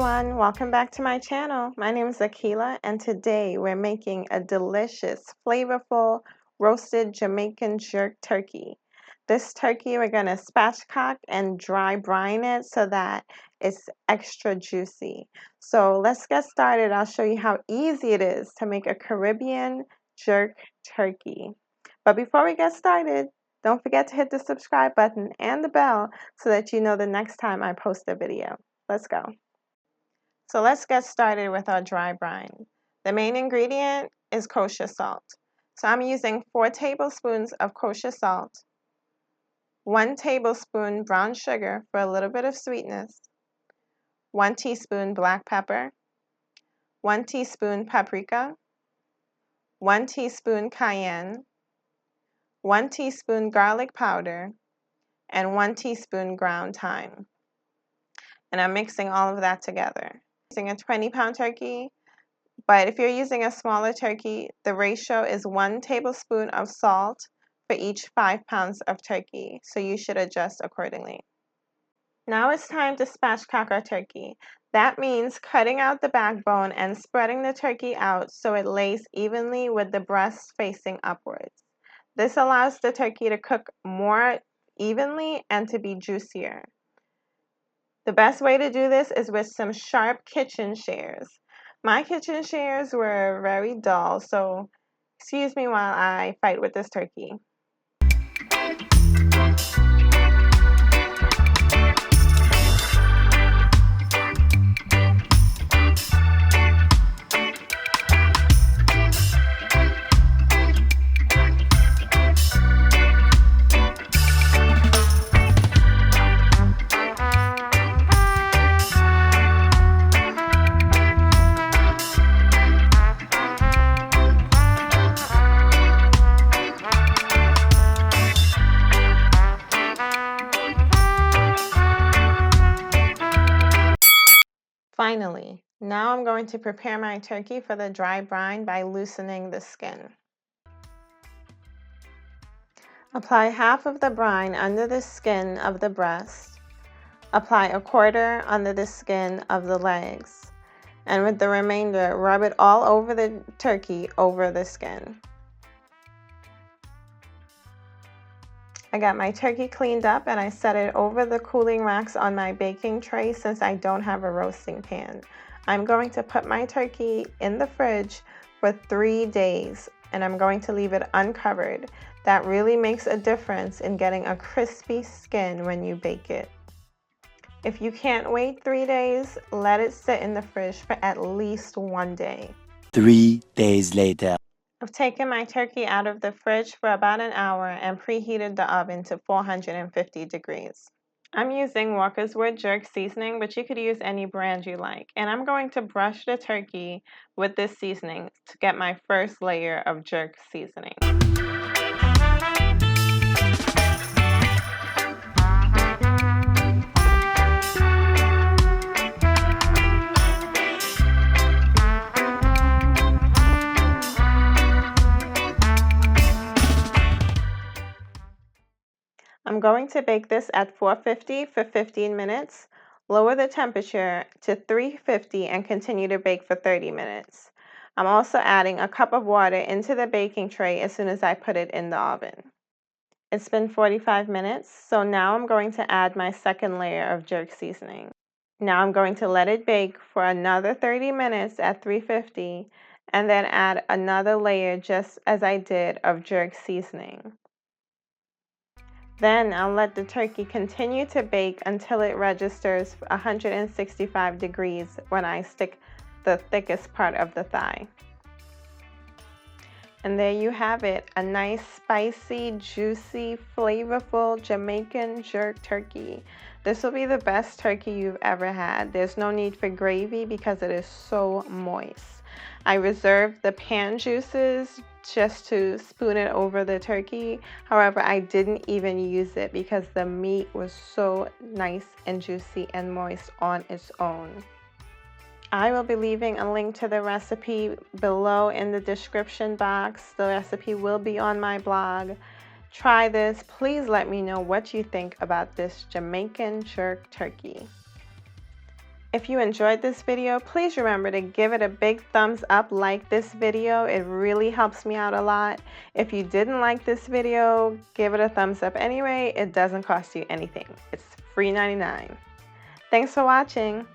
everyone, welcome back to my channel. My name is Akila and today we're making a delicious, flavorful, roasted Jamaican jerk turkey. This turkey we're going to spatchcock and dry brine it so that it's extra juicy. So let's get started. I'll show you how easy it is to make a Caribbean jerk turkey. But before we get started, don't forget to hit the subscribe button and the bell so that you know the next time I post a video. Let's go. So let's get started with our dry brine. The main ingredient is kosher salt. So I'm using 4 tablespoons of kosher salt, 1 tablespoon brown sugar for a little bit of sweetness, 1 teaspoon black pepper, 1 teaspoon paprika, 1 teaspoon cayenne, 1 teaspoon garlic powder, and 1 teaspoon ground thyme. And I'm mixing all of that together. Using a 20-pound turkey, but if you're using a smaller turkey, the ratio is 1 tablespoon of salt for each 5 pounds of turkey, so you should adjust accordingly. Now it's time to spatchcock our turkey. That means cutting out the backbone and spreading the turkey out so it lays evenly with the breast facing upwards. This allows the turkey to cook more evenly and to be juicier. The best way to do this is with some sharp kitchen shears. My kitchen shears were very dull, so excuse me while I fight with this turkey. Finally, now I'm going to prepare my turkey for the dry brine by loosening the skin. Apply half of the brine under the skin of the breast. Apply a quarter under the skin of the legs. And with the remainder, rub it all over the turkey over the skin. I got my turkey cleaned up and I set it over the cooling racks on my baking tray since I don't have a roasting pan. I'm going to put my turkey in the fridge for 3 days and I'm going to leave it uncovered. That really makes a difference in getting a crispy skin when you bake it. If you can't wait 3 days, let it sit in the fridge for at least 1 day. 3 days later. I've taken my turkey out of the fridge for about an hour and preheated the oven to 450 degrees. I'm using Walkerswood jerk seasoning, but you could use any brand you like. And I'm going to brush the turkey with this seasoning to get my first layer of jerk seasoning. I'm going to bake this at 450 for 15 minutes. Lower the temperature to 350 and continue to bake for 30 minutes. I'm also adding a cup of water into the baking tray as soon as I put it in the oven. It's been 45 minutes, so now I'm going to add my second layer of jerk seasoning. Now I'm going to let it bake for another 30 minutes at 350 and then add another layer just as I did of jerk seasoning. Then I'll let the turkey continue to bake until it registers 165 degrees when I stick the thickest part of the thigh. And there you have it, a nice, spicy, juicy, flavorful Jamaican jerk turkey. This will be the best turkey you've ever had. There's no need for gravy because it is so moist. I reserved the pan juices just to spoon it over the turkey. However, I didn't even use it because the meat was so nice and juicy and moist on its own. I will be leaving a link to the recipe below in the description box. The recipe will be on my blog. Try this. Please let me know what you think about this Jamaican jerk turkey. If you enjoyed this video, please remember to give it a big thumbs up, like this video. It really helps me out a lot. If you didn't like this video, give it a thumbs up anyway. It doesn't cost you anything. It's free 99. Thanks for watching.